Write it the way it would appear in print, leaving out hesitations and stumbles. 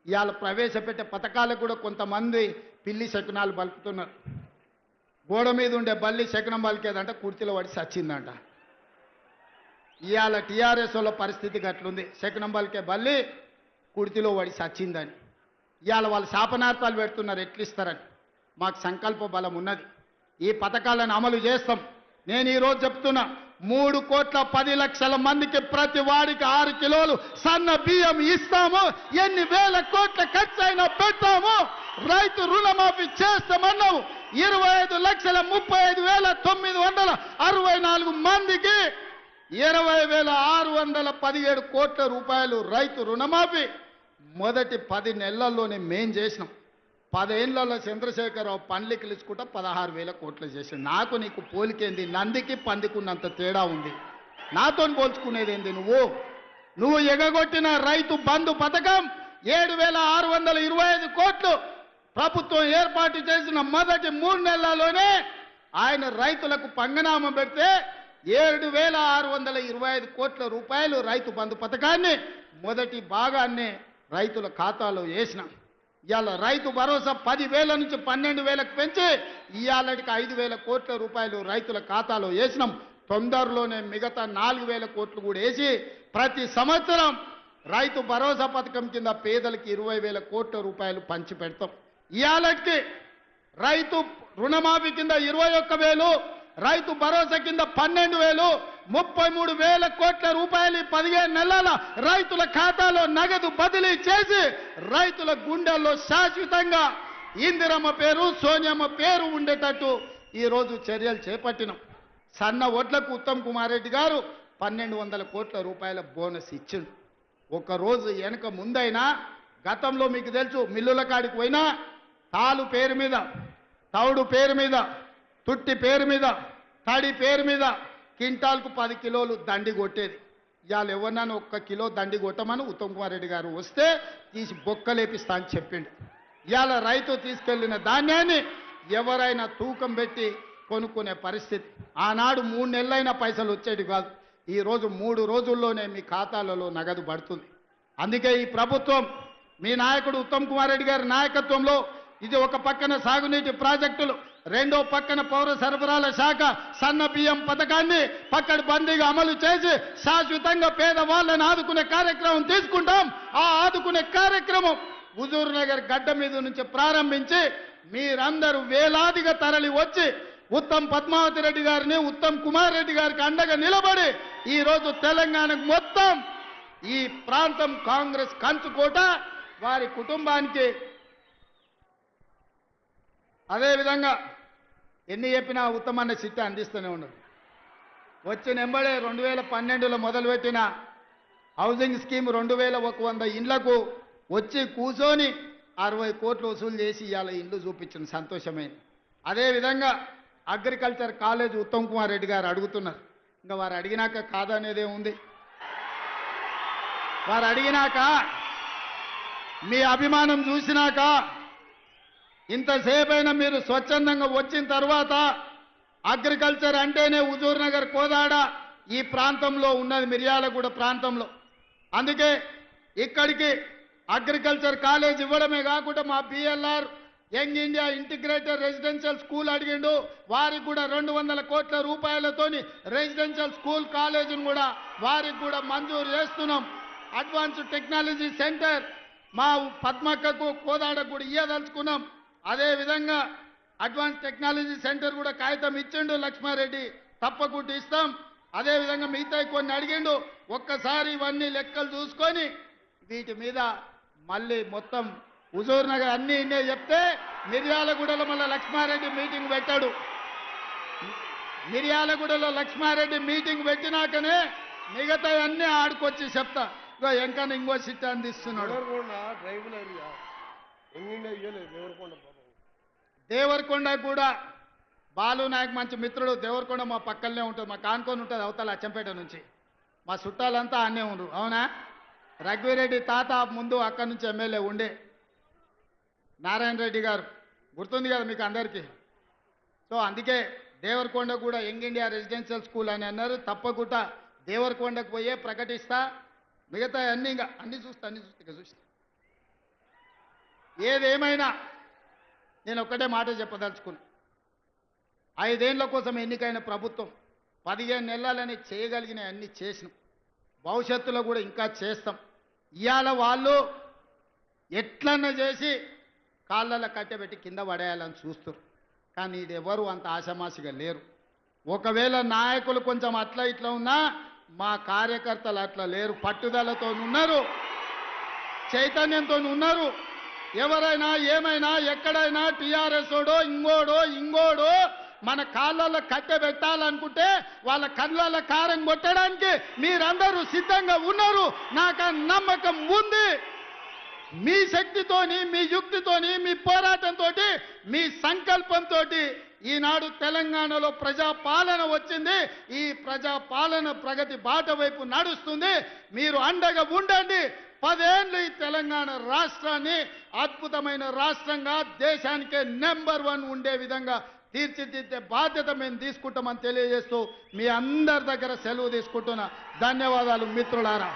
ఇవాళ ప్రవేశపెట్టే పథకాలకు కూడా కొంతమంది పిల్లి శకునాలు పలుకుతున్నారు. గోడ మీద ఉండే బల్లి శకునం పలికేదంట, కుర్చీలో పడి చచ్చిందంట. ఇవాళ టీఆర్ఎస్ వాళ్ళ పరిస్థితి గట్లుంది. శకునం పలికే బల్లి కుర్చీలో పడి చచ్చిందని. ఇవాళ వాళ్ళు శాపనార్థాలు పెడుతున్నారు, ఎట్లిస్తారని. మాకు సంకల్ప బలం ఉన్నది, ఈ పథకాలను అమలు చేస్తాం. నేను ఈరోజు చెప్తున్నా, 3,10,00,000 మందికి ప్రతి వాడికి 6 కిలోలు సన్న బియ్యం ఇస్తాము. ఎన్ని వేల కోట్ల ఖర్చు అయినా పెడతాము. రైతు రుణమాఫీ చేస్తామన్నాము. 25,35,964 మందికి 20,617 కోట్ల రూపాయలు రైతు రుణమాఫీ మొదటి 10 నెలల్లోనే మేం చేసినాం. 10 ఏళ్లలో చంద్రశేఖరరావు పండ్లకి ఇచ్చుకుంటా 16,000 కోట్లు చేసాడు. నాకు నీకు పోలికేంది? నందికి పందికున్నంత తేడా ఉంది. నాతో పోల్చుకునేదేంది? నువ్వు ఎగగొట్టిన రైతు బంధు పథకం 7,625 కోట్లు ప్రభుత్వం ఏర్పాటు చేసిన మొదటి 3 నెలల్లోనే ఆయన రైతులకు పంగనామం పెడితే 7,625 కోట్ల రూపాయలు రైతు బంధు పథకాన్ని మొదటి భాగాన్ని రైతుల ఖాతాలో వేసినాం. ఇవాళ రైతు భరోసా 10,000 నుంచి 12,000కు పెంచి ఇవాళకి 5,000 కోట్ల రూపాయలు రైతుల ఖాతాలో వేసినాం. తొందరలోనే మిగతా 4,000 కోట్లు కూడా వేసి ప్రతి సంవత్సరం రైతు భరోసా పథకం కింద పేదలకి 20,000 కోట్ల రూపాయలు పంచి పెడతాం. ఇవాళకి రైతు రుణమాఫీ కింద 21,000, రైతు భరోసా కింద 12,000, 33,000 కోట్ల రూపాయలు 15 నెలల రైతుల ఖాతాలో నగదు బదిలీ చేసి రైతుల గుండెల్లో శాశ్వతంగా ఇందిరమ్మ పేరు, సోనియమ్మ పేరు ఉండేటట్టు ఈరోజు చర్యలు చేపట్టినాం. సన్న ఓట్లకు ఉత్తమ్ కుమార్ రెడ్డి గారు 1,200 కోట్ల రూపాయల బోనస్ ఇచ్చిండు. ఒకరోజు వెనక ముందైనా గతంలో మీకు తెలుసు, మిల్లుల కాడికి పోయినా తాలు పేరు మీద, తౌడు పేరు మీద, తుట్టి పేరు మీద, తడి పేరు మీద క్వింటాల్కు 10 కిలోలు దండి కొట్టేది. ఇవాళ ఎవరినైనా 1 కిలో దండి కొట్టమని ఉత్తమ్ కుమార్ రెడ్డి గారు వస్తే తీసి బొక్కలేపిస్తా అని చెప్పిండు. ఇవాళ రైతు తీసుకెళ్లిన ధాన్యాన్ని ఎవరైనా తూకం పెట్టి కొనుక్కునే పరిస్థితి. ఆనాడు 3 నెలలైనా పైసలు వచ్చేది కాదు. ఈరోజు 3 రోజుల్లోనే మీ ఖాతాలలో నగదు పడుతుంది. అందుకే ఈ ప్రభుత్వం, మీ నాయకుడు ఉత్తమ్ కుమార్ రెడ్డి గారి నాయకత్వంలో ఇది ఒక పక్కన సాగునీటి ప్రాజెక్టులు, రెండో పక్కన పౌర సరఫరాల శాఖ సన్న బియ్యం పథకాన్ని పక్కడబందీగా అమలు చేసి శాశ్వతంగా పేదవాళ్ళని ఆదుకునే కార్యక్రమం తీసుకుంటాం. ఆ ఆదుకునే కార్యక్రమం హుజూర్ నగర్ గడ్డ మీద నుంచి ప్రారంభించి మీరందరూ వేలాదిగా తరలి వచ్చి ఉత్తమ్ పద్మావతి రెడ్డి గారిని, ఉత్తమ్ కుమార్ రెడ్డి గారికి అండగా నిలబడి ఈరోజు తెలంగాణకు మొత్తం ఈ ప్రాంతం కాంగ్రెస్ కంచుకోట, వారి కుటుంబానికి అదేవిధంగా ఎన్ని చెప్పినా ఉత్తమన్న సిట్టి అందిస్తూనే ఉన్నారు. వచ్చిన ఎంబడే 2012లో మొదలుపెట్టిన హౌసింగ్ స్కీమ్ 2,100 ఇండ్లకు వచ్చి కూర్చొని 60 కోట్లు వసూలు చేసి ఇవాళ ఇండ్లు చూపించిన సంతోషమైంది. అదేవిధంగా అగ్రికల్చర్ కాలేజ్ ఉత్తమ్ కుమార్ రెడ్డి గారు అడుగుతున్నారు. ఇంకా వారు అడిగినాక కాదనేదే ఉంది. వారు అడిగినాక, మీ అభిమానం చూసినాక, ఇంతసేపైనా మీరు స్వచ్ఛందంగా వచ్చిన తర్వాత అగ్రికల్చర్ అంటేనే హుజూర్ నగర్, కోదాడ ఈ ప్రాంతంలో ఉన్నది, మిర్యాలగూడ ప్రాంతంలో. అందుకే ఇక్కడికి అగ్రికల్చర్ కాలేజ్ ఇవ్వడమే కాకుండా మా BLR young India integrated residential school అడిగిండు. వారికి కూడా 200 కోట్ల రూపాయలతోని రెసిడెన్షియల్ స్కూల్ కాలేజీని కూడా వారికి కూడా మంజూరు చేస్తున్నాం. అడ్వాన్స్డ్ టెక్నాలజీ సెంటర్ మా పద్మక్కకు, కోదాడకు కూడా ఇయ్యదలుచుకున్నాం. అదేవిధంగా అడ్వాన్స్ టెక్నాలజీ సెంటర్ కూడా కాగితం ఇచ్చిండు లక్ష్మారెడ్డి, తప్పకుండా ఇస్తాం. అదేవిధంగా మిగతా కొన్ని అడిగిండు. ఒక్కసారి ఇవన్నీ లెక్కలు చూసుకొని వీటి మీద మళ్ళీ మొత్తం హుజూర్ నగర్ అన్నీ ఇన్నే చెప్తే మిర్యాలగూడలో మళ్ళీ లక్ష్మారెడ్డి మీటింగ్ పెట్టాడు. మిర్యాలగూడలో లక్ష్మారెడ్డి మీటింగ్ పెట్టినాకనే మిగతా అన్నీ ఆడుకొచ్చి చెప్తా. ఇంకా ఇంకో సిట్ అందిస్తున్నాడు. దేవరకొండ కూడా బాలు నాయక్ మంచి మిత్రుడు. దేవరకొండ మా పక్కనే ఉంటుంది, మా కానుకొని ఉంటుంది అవతల అచ్చంపేట నుంచి. మా చుట్టాలంతా అన్నే ఉండరు. అవునా? రఘువీరెడ్డి తాత ముందు అక్కడి నుంచి ఎమ్మెల్యే ఉండే నారాయణ రెడ్డి గారు గుర్తుంది కదా మీకు అందరికీ. సో అందుకే దేవరకొండ కూడా యంగ్ ఇండియా రెసిడెన్షియల్ స్కూల్ అని అన్నారు. తప్పకుండా దేవరకొండకు పోయే ప్రకటిస్తా. మిగతా అన్నీ ఇంకా అన్నీ చూస్తా. ఏదేమైనా నేను ఒక్కటే మాట చెప్పదలుచుకున్నా. 5 ఏళ్ల కోసం ఎన్నికైన ప్రభుత్వం 15 నెలలని చేయగలిగిన అన్ని చేసినాం. భవిష్యత్తులో కూడా ఇంకా చేస్తాం. ఇవాళ వాళ్ళు ఎట్లన్నా చేసి కాళ్ళలో కట్టెబెట్టి కింద పడేయాలని చూస్తారు. కానీ ఇది ఎవరు అంత ఆషామాషిగా లేరు. ఒకవేళ నాయకులు కొంచెం అట్లా ఇట్లా ఉన్నా మా కార్యకర్తలు అట్లా లేరు. పట్టుదలతో ఉన్నారు, చైతన్యంతో ఉన్నారు. ఎవరైనా ఏమైనా ఎక్కడైనా టీఆర్ఎస్ ఓడో ఇంగోడో మన కాళ్ళల్లో కట్టెబెట్టాలనుకుంటే వాళ్ళ కళ్ళల్లో కారం కొట్టడానికి మీరందరూ సిద్ధంగా ఉన్నారు. నాకు ఆ నమ్మకం ఉంది. మీ శక్తితోని, మీ యుక్తితోని, మీ పోరాటంతో, మీ సంకల్పంతో ఈనాడు తెలంగాణలో ప్రజాపాలన వచ్చింది. ఈ ప్రజాపాలన ప్రగతి బాట వైపు నడుస్తుంది. మీరు అండగా ఉండండి. 10 ఏళ్ళు ఈ తెలంగాణ రాష్ట్రాన్ని అద్భుతమైన రాష్ట్రంగా దేశానికే నెంబర్ 1 ఉండే విధంగా తీర్చిదిద్దే బాధ్యత మేము తీసుకుంటామని తెలియజేస్తూ మీ అందరి దగ్గర సెలవు తీసుకుంటున్నా. ధన్యవాదాలు మిత్రులారా.